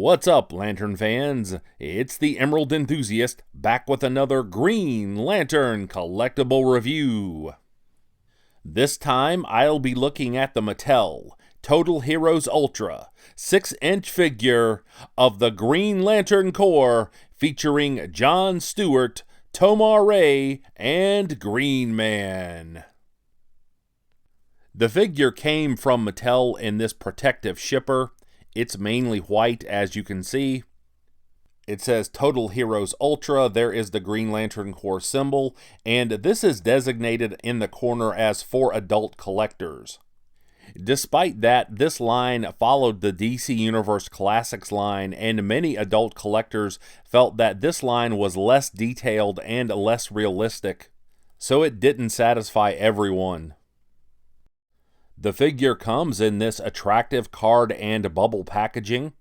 What's up, Lantern fans? It's the Emerald Enthusiast back with another Green Lantern collectible review. This time I'll be looking at the Mattel Total Heroes Ultra 6-inch figure of the Green Lantern Corps featuring John Stewart, Tomar-Re, and Green Man. The figure came from Mattel in this protective shipper. It's mainly white, as you can see. It says Total Heroes Ultra. There is the Green Lantern Corps symbol, and this is designated in the corner as for adult collectors. Despite that, this line followed the DC Universe Classics line, and many adult collectors felt that this line was less detailed and less realistic, so it didn't satisfy everyone. The figure comes in this attractive card and bubble packaging.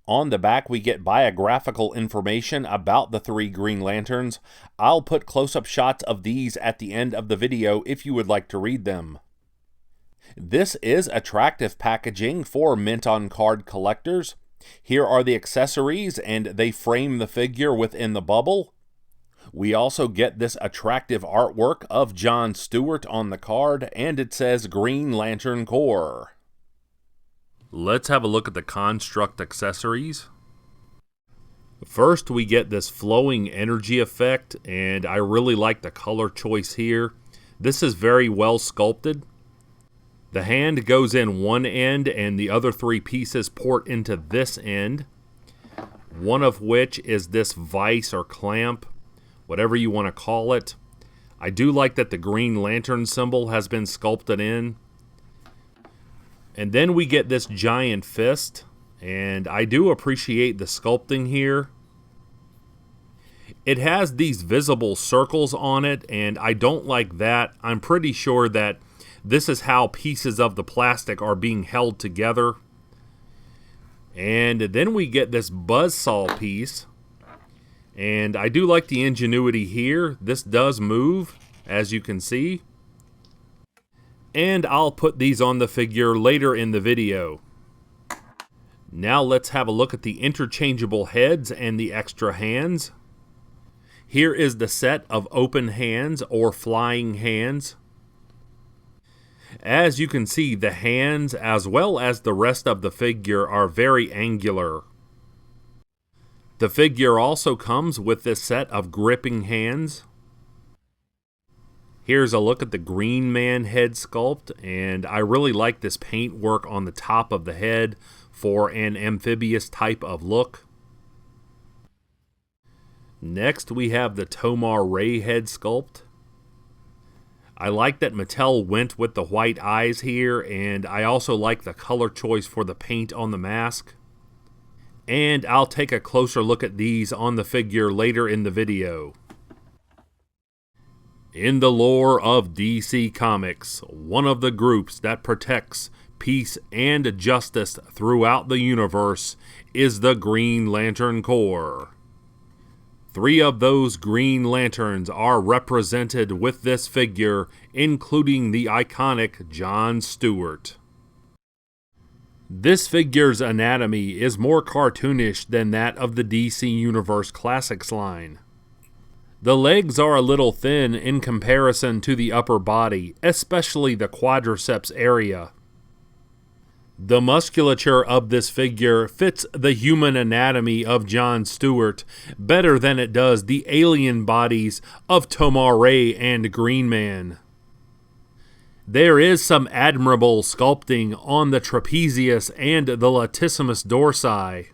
On the back, we get biographical information about the three Green Lanterns. I'll put close-up shots of these at the end of the video if you would like to read them. This is attractive packaging for mint-on-card collectors. Here are the accessories, and they frame the figure within the bubble. We also get this attractive artwork of John Stewart on the card, and it says Green Lantern Corps. Let's have a look at the construct accessories. First, we get this flowing energy effect, and I really like the color choice here. This is very well sculpted. The hand goes in one end, and the other three pieces port into this end, one of which is this vise or clamp, whatever you want to call it. I do like that the Green Lantern symbol has been sculpted in. And then we get this giant fist, and I do appreciate the sculpting here. It has these visible circles on it, and I don't like that. I'm pretty sure that this is how pieces of the plastic are being held together. And then we get this buzzsaw piece. And I do like the ingenuity here. This does move, as you can see. And I'll put these on the figure later in the video. Now let's have a look at the interchangeable heads and the extra hands. Here is the set of open hands or flying hands. As you can see, the hands as well as the rest of the figure are very angular. The figure also comes with this set of gripping hands. Here's a look at the Green Man head sculpt, and I really like this paint work on the top of the head for an amphibious type of look. Next, we have the Tomar-Re head sculpt. I like that Mattel went with the white eyes here, and I also like the color choice for the paint on the mask. And I'll take a closer look at these on the figure later in the video. In the lore of DC Comics, one of the groups that protects peace and justice throughout the universe is the Green Lantern Corps. 3 of those Green Lanterns are represented with this figure, including the iconic John Stewart. This figure's anatomy is more cartoonish than that of the DC Universe Classics line. The legs are a little thin in comparison to the upper body, especially the quadriceps area. The musculature of this figure fits the human anatomy of John Stewart better than it does the alien bodies of Tomar-Re and Green Man. There is some admirable sculpting on the trapezius and the latissimus dorsi.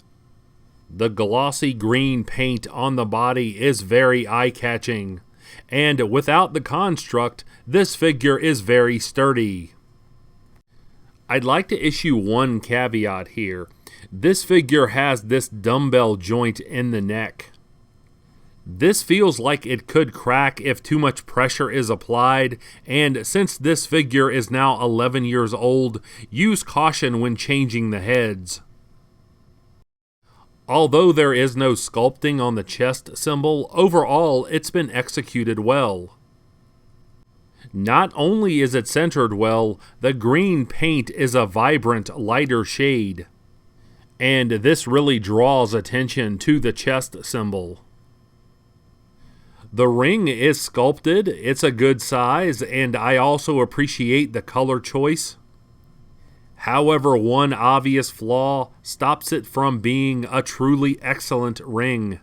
The glossy green paint on the body is very eye-catching, and without the construct, this figure is very sturdy. I'd like to issue one caveat here. This figure has this dumbbell joint in the neck. This feels like it could crack if too much pressure is applied, and since this figure is now 11 years old, use caution when changing the heads. Although there is no sculpting on the chest symbol, overall it's been executed well. Not only is it centered well, the green paint is a vibrant, lighter shade. and this really draws attention to the chest symbol. The ring is sculpted, it's a good size, and I also appreciate the color choice. However, one obvious flaw stops it from being a truly excellent ring.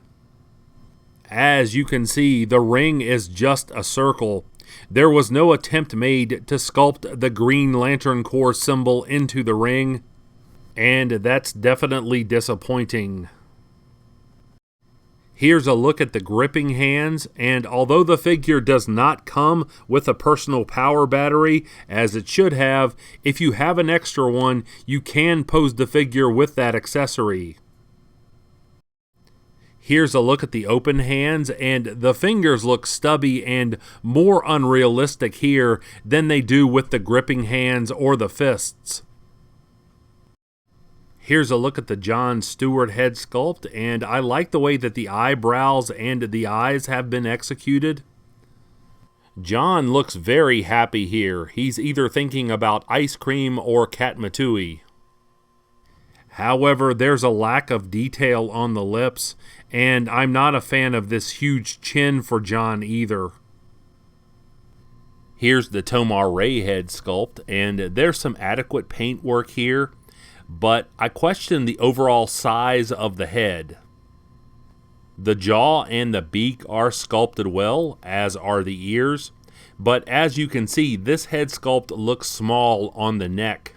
As you can see, the ring is just a circle. There was no attempt made to sculpt the Green Lantern Corps symbol into the ring, and that's definitely disappointing. Here's a look at the gripping hands, and although the figure does not come with a personal power battery, as it should have, if you have an extra one, you can pose the figure with that accessory. Here's a look at the open hands, and the fingers look stubby and more unrealistic here than they do with the gripping hands or the fists. Here's a look at the John Stewart head sculpt, and I like the way that the eyebrows and the eyes have been executed. John looks very happy here. He's either thinking about ice cream or Katmatui. However, there's a lack of detail on the lips, and I'm not a fan of this huge chin for John either. Here's the Tomar-Re head sculpt, and there's some adequate paintwork here, but I question the overall size of the head. The jaw and the beak are sculpted well, as are the ears, but as you can see, this head sculpt looks small on the neck.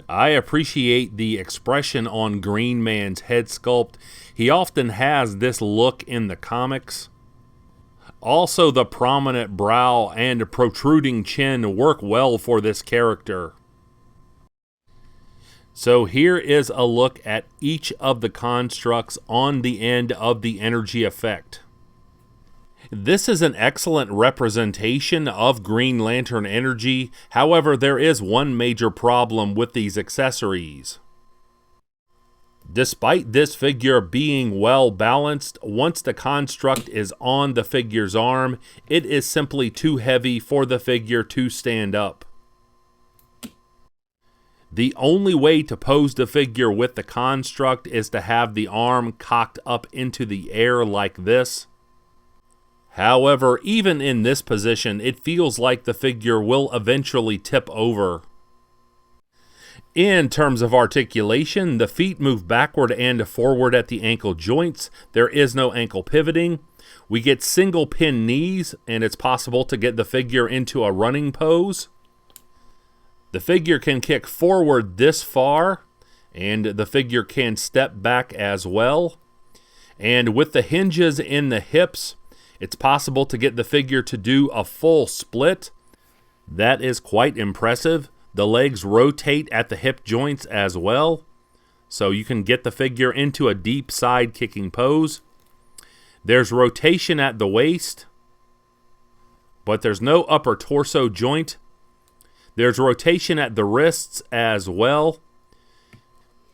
I appreciate the expression on Green Man's head sculpt. He often has this look in the comics. Also, the prominent brow and protruding chin work well for this character. So here is a look at each of the constructs on the end of the energy effect. This is an excellent representation of Green Lantern energy. However, there is one major problem with these accessories. Despite this figure being well balanced, once the construct is on the figure's arm, it is simply too heavy for the figure to stand up. The only way to pose the figure with the construct is to have the arm cocked up into the air like this. However, even in this position, it feels like the figure will eventually tip over. In terms of articulation, the feet move backward and forward at the ankle joints. There is no ankle pivoting. We get single pin knees, and it's possible to get the figure into a running pose. The figure can kick forward this far, and the figure can step back as well. And with the hinges in the hips, it's possible to get the figure to do a full split. That is quite impressive. The legs rotate at the hip joints as well, so you can get the figure into a deep side kicking pose. There's rotation at the waist, but there's no upper torso joint. There's rotation at the wrists as well.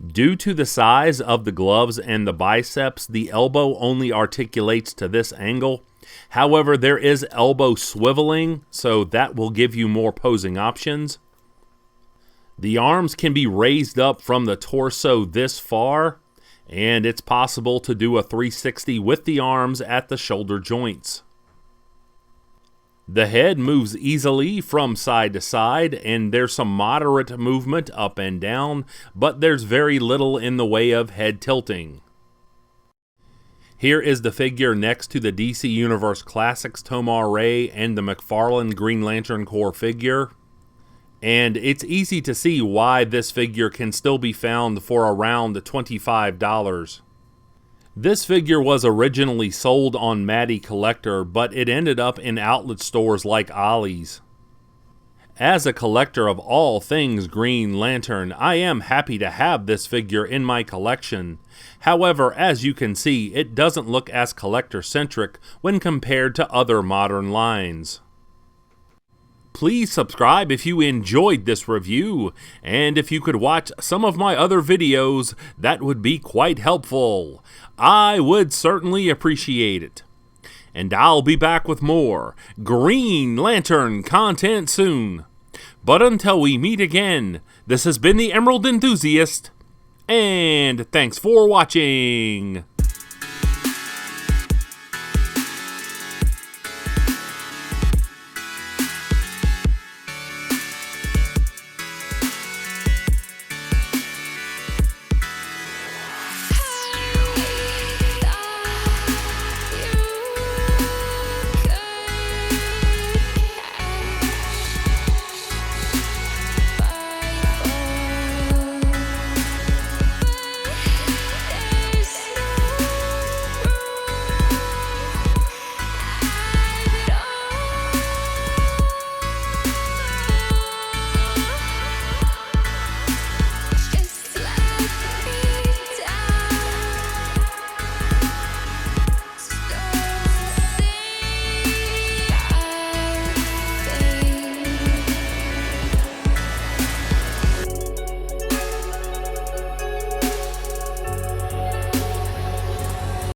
Due to the size of the gloves and the biceps, the elbow only articulates to this angle. However, there is elbow swiveling, so that will give you more posing options. The arms can be raised up from the torso this far, and it's possible to do a 360 with the arms at the shoulder joints. The head moves easily from side to side, and there's some moderate movement up and down, but there's very little in the way of head tilting. Here is the figure next to the DC Universe Classics Tomar-Re and the McFarlane Green Lantern Corps figure. And it's easy to see why this figure can still be found for around $25. This figure was originally sold on Mattel Collector, but it ended up in outlet stores like Ollie's. As a collector of all things Green Lantern, I am happy to have this figure in my collection. However, as you can see, it doesn't look as collector-centric when compared to other modern lines. Please subscribe if you enjoyed this review, and if you could watch some of my other videos, that would be quite helpful. I would certainly appreciate it. And I'll be back with more Green Lantern content soon. But until we meet again, this has been the Emerald Enthusiast, and thanks for watching!